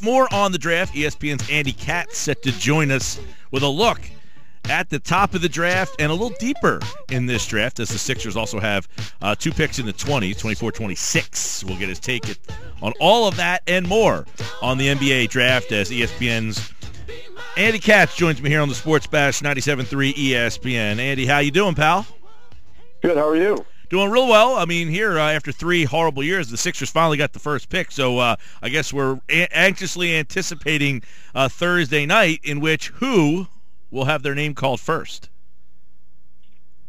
get more on the draft. ESPN's Andy Katz set to join us with a look at the top of the draft and a little deeper in this draft, as the Sixers also have 2 picks in the 20s, 24-26. We'll get his take on all of that and more on the NBA draft as ESPN's Andy Katz joins me here on the Sports Bash 97.3 ESPN. Andy, how you doing, pal? Good. How are you? Doing real well. I mean, here, after 3 horrible years, the Sixers finally got the first pick. So I guess we're anxiously anticipating Thursday night, in which who will have their name called first?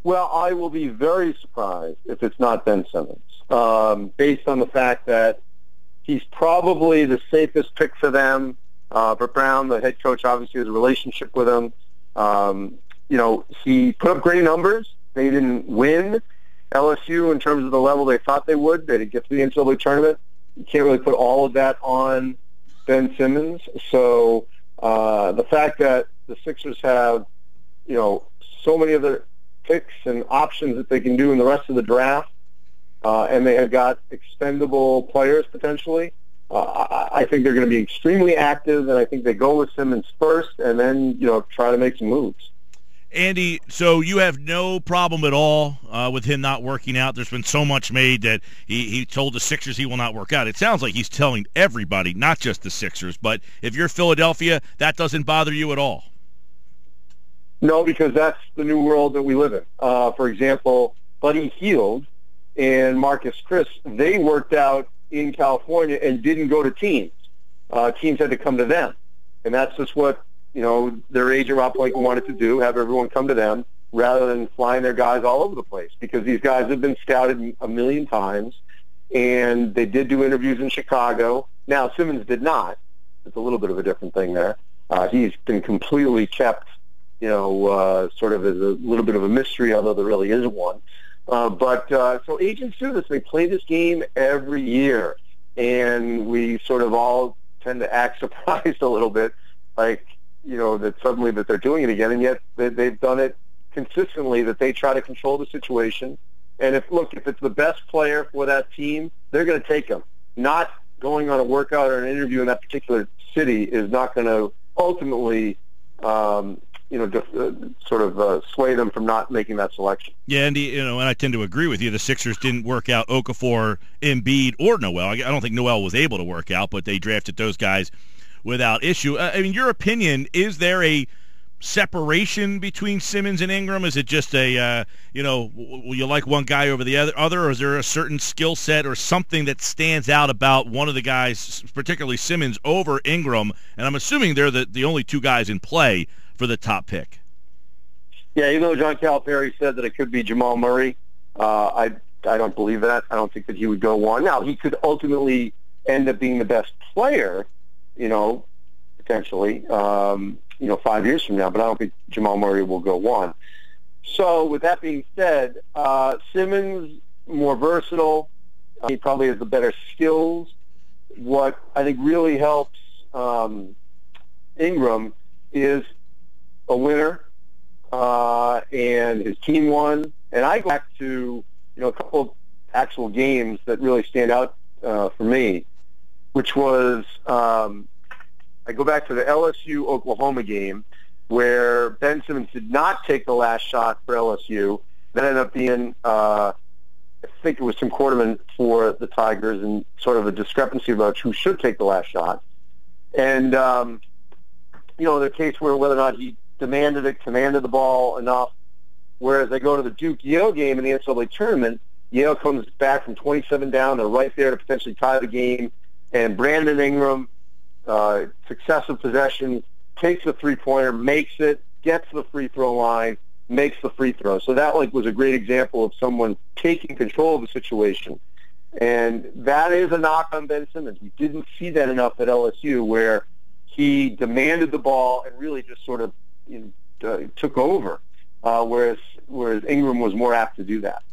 Well, I will be very surprised if it's not Ben Simmons, based on the fact that he's probably the safest pick for them. But Brown, the head coach, obviously has a relationship with him. He put up great numbers. They didn't win LSU in terms of the level they thought they would. They didn't get to the NCAA tournament. You can't really put all of that on Ben Simmons. So the fact that the Sixers have, so many other picks and options that they can do in the rest of the draft, and they have got expendable players potentially, I think they're going to be extremely active, and I think they go with Simmons first and then, try to make some moves. Andy, so you have no problem at all with him not working out? There's been so much made that he told the Sixers he will not work out. It sounds like he's telling everybody, not just the Sixers, but if you're Philadelphia, that doesn't bother you at all? No, because that's the new world that we live in. For example, Buddy Hield and Marcus Chris, they worked out in California and didn't go to teams. Teams had to come to them. And that's just what, their agent Rob Blake wanted to do, have everyone come to them rather than flying their guys all over the place, because these guys have been scouted a million times, and they did do interviews in Chicago. Now, Simmons did not. It's a little bit of a different thing there. He's been completely kept, sort of as a little bit of a mystery, although there really isn't one. So agents do this. They play this game every year, and we sort of all tend to act surprised a little bit, like, that suddenly that they're doing it again, and yet they've done it consistently, that they try to control the situation. And if it's the best player for that team, they're going to take him. Not going on a workout or an interview in that particular city is not going to ultimately sway them from not making that selection. Yeah, Andy, and I tend to agree with you. The Sixers didn't work out Okafor, Embiid, or Noel. I don't think Noel was able to work out, but they drafted those guys without issue. Your opinion, is there a separation between Simmons and Ingram? Is it just will you like one guy over the other, or is there a certain skill set or something that stands out about one of the guys, particularly Simmons, over Ingram? And I'm assuming they're the only 2 guys in play for the top pick. Yeah, even though John Calipari said that it could be Jamal Murray, I don't believe that. I don't think that he would go 1. Now, he could ultimately end up being the best player, potentially, 5 years from now, but I don't think Jamal Murray will go 1. So with that being said, Simmons, more versatile. He probably has the better skills. What I think really helps Ingram is a winner, and his team won. And I go back to, a couple of actual games that really stand out for me, which was I go back to the LSU-Oklahoma game where Ben Simmons did not take the last shot for LSU. That ended up being, I think it was Tim Quarterman for the Tigers, and sort of a discrepancy about who should take the last shot. And, the case where whether or not he commanded the ball enough, whereas they go to the Duke-Yale game in the NCAA tournament, Yale comes back from 27 down. They're right there to potentially tie the game. And Brandon Ingram, successive possessions, takes the three-pointer, makes it, gets the free throw line, makes the free throw. So that was a great example of someone taking control of the situation. And that is a knock on Ben Simmons. We didn't see that enough at LSU, where he demanded the ball and really just sort of took over, whereas Ingram was more apt to do that.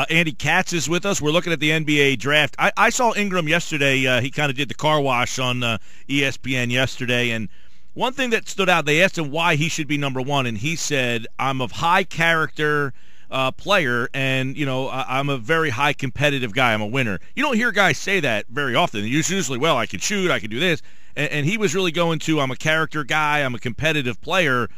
Andy Katz is with us. We're looking at the NBA draft. I saw Ingram yesterday. He kind of did the car wash on ESPN yesterday, and one thing that stood out, they asked him why he should be number 1, and he said, I'm of high character, player, and I'm a very high competitive guy. I'm a winner. You don't hear guys say that very often. Usually, well, I can shoot, I can do this, and he was really going to, I'm a character guy, I'm a competitive player.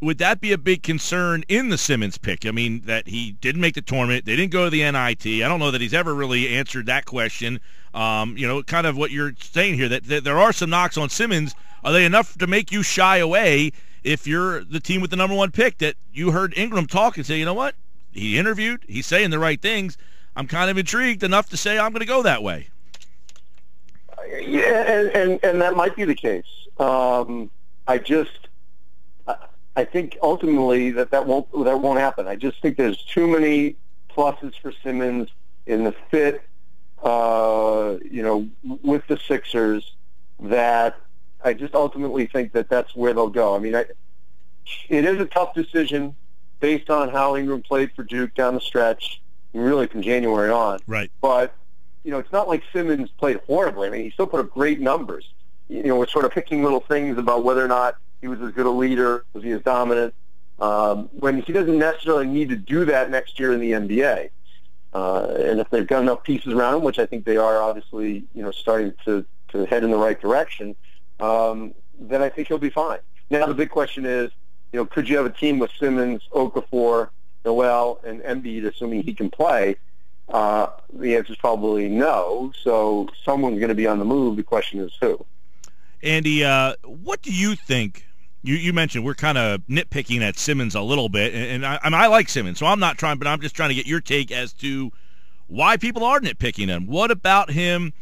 Would that be a big concern in the Simmons pick? I mean, that he didn't make the tournament, they didn't go to the NIT. I don't know that he's ever really answered that question. Kind of what you're saying here, that there are some knocks on Simmons. Are they enough to make you shy away if you're the team with the number one pick, that you heard Ingram talk and say, you know what, he interviewed, he's saying the right things, I'm kind of intrigued enough to say I'm going to go that way? Yeah, and that might be the case. I think ultimately that won't happen. I just think there's too many pluses for Simmons in the fit, with the Sixers, that I just ultimately think that that's where they'll go. I mean, it is a tough decision based on how Ingram played for Duke down the stretch, really from January on. Right. But, it's not like Simmons played horribly. I mean, he still put up great numbers. We're sort of picking little things about whether or not he was as good a leader, was he as dominant, when he doesn't necessarily need to do that next year in the NBA. And if they've got enough pieces around him, which I think they are obviously, starting to head in the right direction, then I think he'll be fine. Now the big question is, could you have a team with Simmons, Okafor, Noel, and Embiid, assuming he can play? The answer is probably no. So someone's going to be on the move. The question is who. Andy, what do you think? You mentioned we're kind of nitpicking at Simmons a little bit, and I like Simmons, so I'm not trying, but I'm just trying to get your take as to why people are nitpicking him. What about him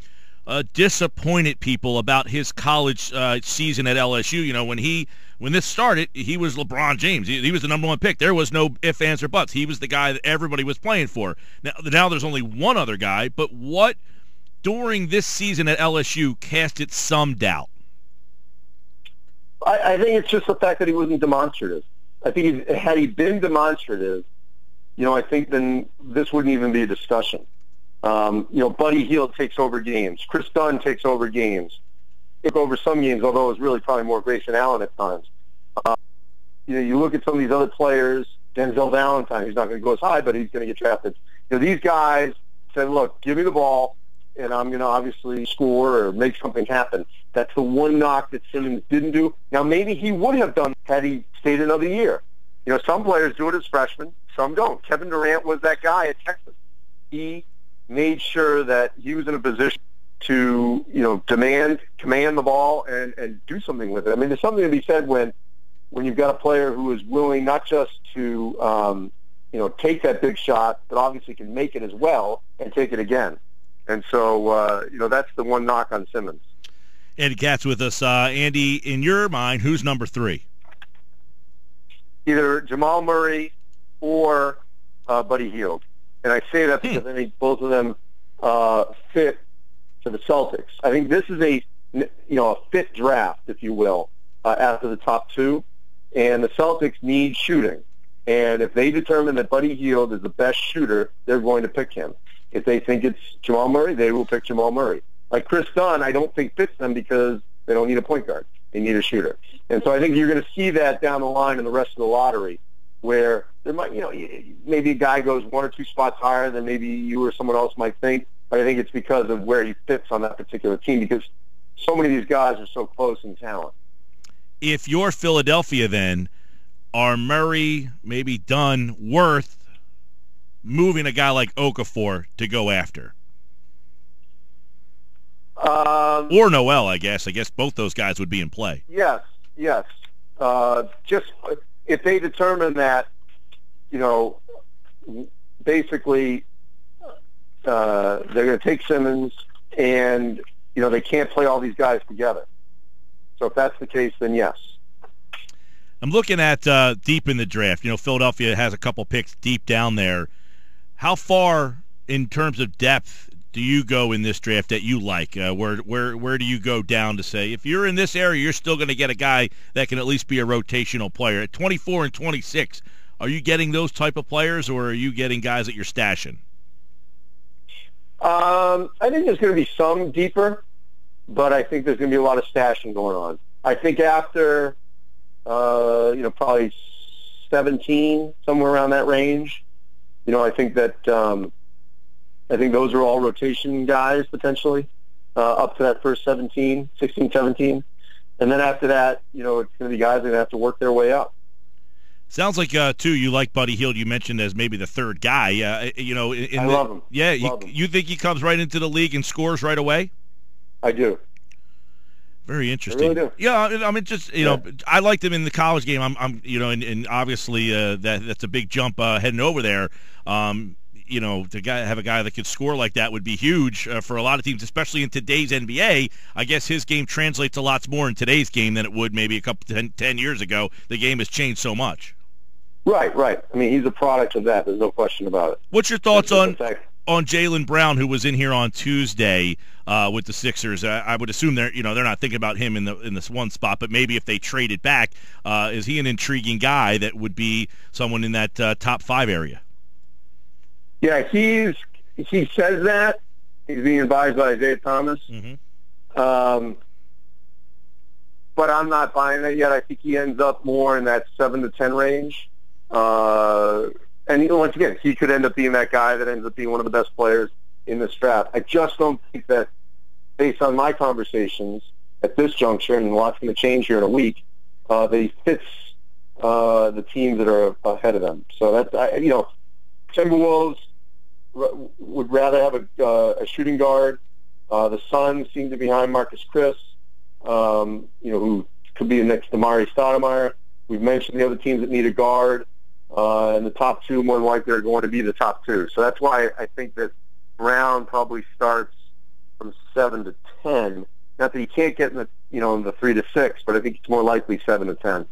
disappointed people about his college season at LSU? When this started, he was LeBron James. He was the number one pick. There was no ifs, ands, or buts. He was the guy that everybody was playing for. Now there's only one other guy, but what during this season at LSU casted some doubt? I think it's just the fact that he wasn't demonstrative. I think had he been demonstrative, I think then this wouldn't even be a discussion. Buddy Hield takes over games. Chris Dunn takes over games. Took over some games, although it was really probably more Grayson Allen at times. You look at some of these other players, Denzel Valentine, who's not going to go as high, but he's going to get drafted. These guys said, look, give me the ball, and I'm going to obviously score or make something happen. That's the one knock that Simmons didn't do. Now, maybe he would have done had he stayed another year. Some players do it as freshmen, some don't. Kevin Durant was that guy at Texas. He made sure that he was in a position to, command the ball and do something with it. I mean, there's something to be said when you've got a player who is willing not just to, take that big shot, but obviously can make it as well and take it again. And so, that's the one knock on Simmons. Andy Katz with us. Andy, in your mind, who's number 3? Either Jamal Murray or Buddy Hield. And I say that because I think both of them fit to the Celtics. I think this is a fit draft, if you will, after the top 2. And the Celtics need shooting. And if they determine that Buddy Hield is the best shooter, they're going to pick him. If they think it's Jamal Murray, they will pick Jamal Murray. Like Chris Dunn, I don't think fits them because they don't need a point guard. They need a shooter. And so I think you're going to see that down the line in the rest of the lottery, where there might, maybe a guy goes 1 or 2 spots higher than maybe you or someone else might think. But I think it's because of where he fits on that particular team, because so many of these guys are so close in talent. If you're Philadelphia, then, are Murray, maybe Dunn, worth moving a guy like Okafor to go after? Or Noel, I guess. I guess both those guys would be in play. Yes. Just if they determine that, basically they're going to take Simmons and, they can't play all these guys together. So if that's the case, then yes. I'm looking at deep in the draft. Philadelphia has a couple picks deep down there. How far in terms of depth do you go in this draft that you like? Where do you go down to say, if you're in this area, you're still going to get a guy that can at least be a rotational player? At 24 and 26, are you getting those type of players, or are you getting guys that you're stashing? I think there's going to be some deeper, but I think there's going to be a lot of stashing going on. I think after, probably 17, somewhere around that range. I think that I think those are all rotation guys potentially up to that first 16, 17. And then after that, it's going to be guys that have to work their way up. Sounds like, too, you like Buddy Hield. You mentioned as maybe the third guy. I love him. Yeah, love him. You think he comes right into the league and scores right away? I do. Very interesting. I really do. Yeah, I mean, just I liked him in the college game. And obviously that's a big jump heading over there. To have a guy that could score like that would be huge for a lot of teams, especially in today's NBA. I guess his game translates a lot more in today's game than it would maybe 10 years ago. The game has changed so much. Right. I mean, he's a product of that. There's no question about it. What's your thoughts on Jaylen Brown, who was in here on Tuesday with the Sixers? I would assume they're not thinking about him in this one spot, but maybe if they traded back, is he an intriguing guy that would be someone in that top 5 area? Yeah, he says that. He's being advised by Isaiah Thomas. Mm-hmm. But I'm not buying that yet. I think he ends up more in that 7 to 10 range. And once again, he could end up being that guy that ends up being one of the best players in this draft. I just don't think that, based on my conversations at this juncture, and lots going to change here in a week, that he fits the teams that are ahead of them. So that's Timberwolves would rather have a shooting guard. The Suns seem to be behind Marcus Chris, who could be next to Damari Stoudemire. We've mentioned the other teams that need a guard, and the top 2 more than likely are going to be the top 2. So that's why I think that Brown probably starts from 7 to 10. Not that he can't get in the 3 to 6, but I think it's more likely 7 to 10.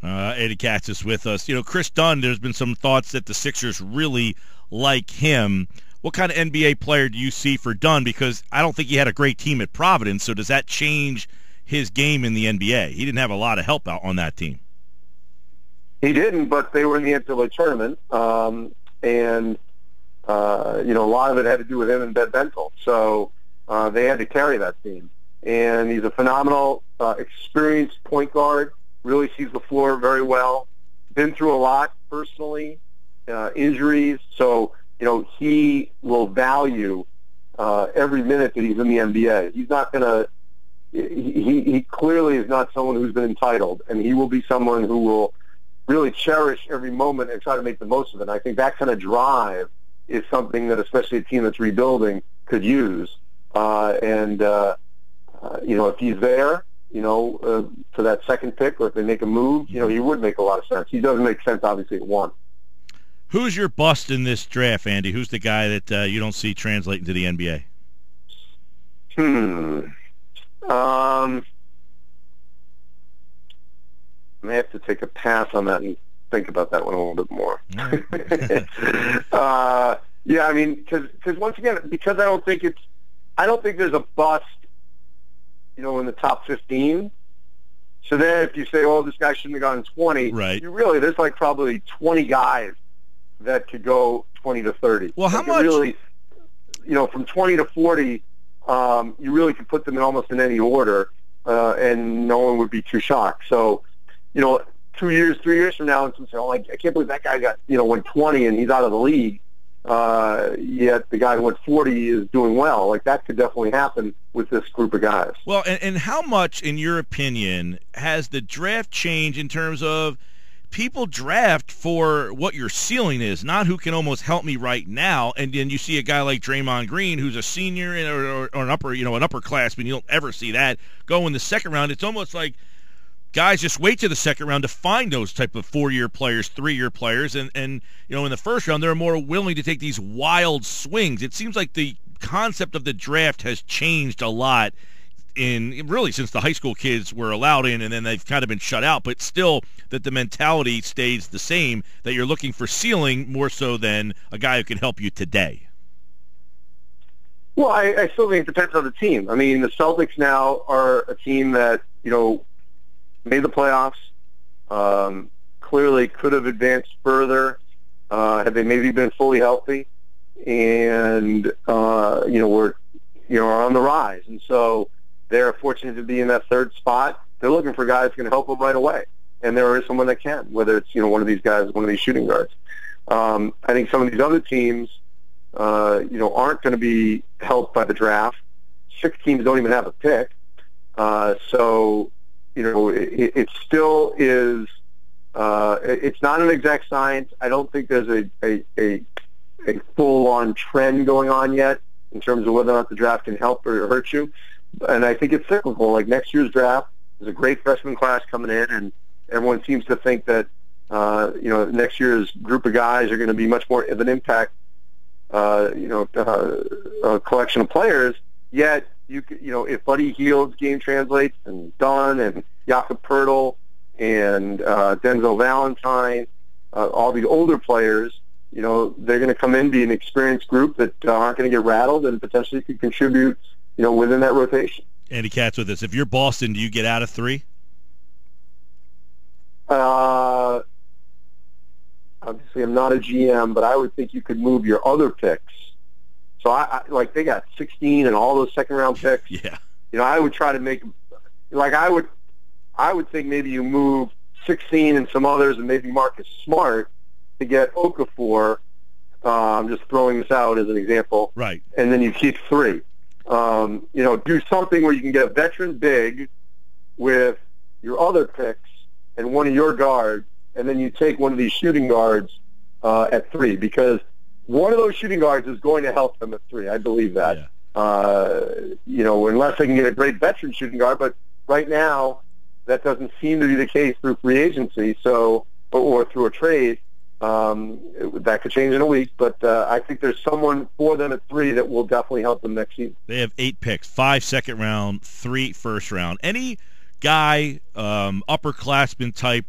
Andy Katz is with us. Chris Dunn, there's been some thoughts that the Sixers really like him. What kind of NBA player do you see for Dunn? Because I don't think he had a great team at Providence, so does that change his game in the NBA? He didn't have a lot of help out on that team. He didn't, but they were in the NCAA tournament, and a lot of it had to do with him and Ben Bentel. So they had to carry that team. And he's a phenomenal, experienced point guard, really sees the floor very well, been through a lot personally, injuries. So, he will value every minute that he's in the NBA. He's not going to he clearly is not someone who's been entitled, and he will be someone who will really cherish every moment and try to make the most of it. And I think that kind of drive is something that especially a team that's rebuilding could use. If he's there, for that second pick, or if they make a move, he would make a lot of sense. He doesn't make sense, obviously, at 1. Who's your bust in this draft, Andy? Who's the guy that you don't see translating to the NBA? I may have to take a pass on that and think about that one a little bit more. Yeah, I mean, because once again, because I don't think there's a bust, in the top 15. So then if you say, oh, this guy shouldn't have gone 20, right? There's like probably 20 guys that could go 20 to 30. Well, how much? Really, from 20 to 40, you really could put them in almost in any order, and no one would be too shocked. So, 2 years, 3 years from now, and some say, oh, I can't believe that guy got, went 20 and he's out of the league. Yet the guy who went 40 is doing well. Like, that could definitely happen with this group of guys. Well, and how much, in your opinion, has the draft changed in terms of people draft for what your ceiling is, not who can almost help me right now? And then you see a guy like Draymond Green, who's a senior or an upperclassman. You don't ever see that go in the second round. It's almost like guys just wait to the second round to find those type of 4-year players, 3-year players, and in the first round they're more willing to take these wild swings. It seems like the concept of the draft has changed a lot really since the high school kids were allowed in, and then they've kind of been shut out, but still that the mentality stays the same, that you're looking for ceiling more so than a guy who can help you today. Well, I still think it depends on the team. I mean, the Celtics now are a team that, made the playoffs, clearly could have advanced further had they maybe been fully healthy, and we're on the rise, and so they're fortunate to be in that third spot. They're looking for guys who can help them right away, and there is someone that can, whether it's one of these guys, one of these shooting guards. I think some of these other teams, aren't going to be helped by the draft. 6 teams don't even have a pick, so it still is. It's not an exact science. I don't think there's a full-on trend going on yet in terms of whether or not the draft can help or hurt you. And I think it's cyclical. Like next year's draft, there's a great freshman class coming in, and everyone seems to think that next year's group of guys are going to be much more of an impact, a collection of players. Yet if Buddy Hield's game translates, and Dunn and Jakob Poeltl and Denzel Valentine, all these older players, they're going to come in, be an experienced group that aren't going to get rattled and potentially could contribute, within that rotation. Andy Katz with us. If you're Boston, do you get out of 3? Obviously, I'm not a GM, but I would think you could move your other picks. So I like they got 16 and all those second-round picks. Yeah. I would try to make I would think maybe you move 16 and some others, and maybe Marcus Smart to get Okafor. I'm just throwing this out as an example. Right. And then you keep 3. Do something where you can get a veteran big with your other picks and one of your guards, and then you take one of these shooting guards at 3, because one of those shooting guards is going to help them at 3. I believe that. Yeah. Unless they can get a great veteran shooting guard, but right now that doesn't seem to be the case through free agency, or through a trade. That could change in a week, but I think there's someone for them at 3 that will definitely help them next season. They have 8 picks, 5 second round, 3 first round. Any guy, upperclassman type,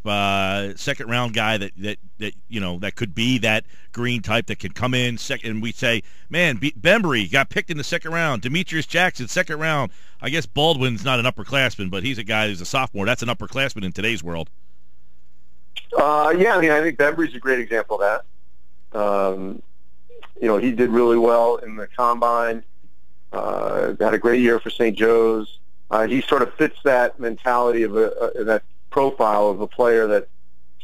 second round guy that could be that Green type that can come in second, and we say, man, Bembry got picked in the second round. Demetrius Jackson, second round. I guess Baldwin's not an upperclassman, but he's a guy who's a sophomore. That's an upperclassman in today's world. I think Bembry's a great example of that. He did really well in the combine. Had a great year for St. Joe's. He sort of fits that mentality of that profile of a player that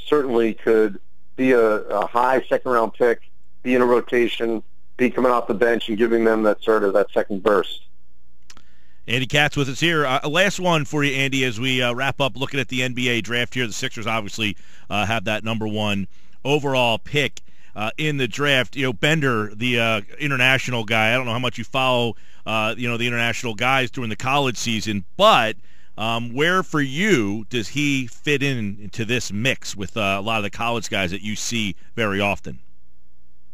certainly could be a high second-round pick, be in a rotation, be coming off the bench and giving them that second burst. Andy Katz with us here. Last one for you, Andy, as we wrap up looking at the NBA draft here. The Sixers obviously have that number 1 overall pick in the draft. Bender, the international guy, I don't know how much you follow the international guys during the college season, but where for you does he fit into this mix with a lot of the college guys that you see very often?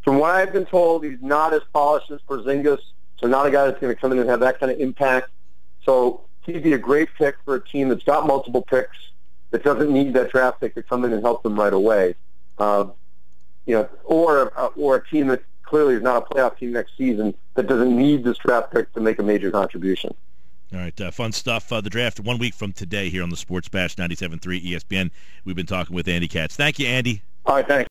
From what I've been told, he's not as polished as Porzingis, so not a guy that's going to come in and have that kind of impact. So he'd be a great pick for a team that's got multiple picks, that doesn't need that draft pick to come in and help them right away. Or a team that clearly is not a playoff team next season that doesn't need this draft pick to make a major contribution. All right, fun stuff. The draft 1 week from today here on the Sports Bash 97.3 ESPN. We've been talking with Andy Katz. Thank you, Andy. All right, thanks.